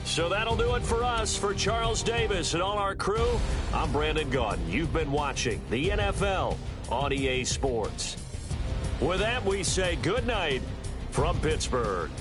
So that'll do it for us. For Charles Davis and all our crew, I'm Brandon Gaudin. You've been watching the NFL on EA Sports. With that, we say good night from Pittsburgh.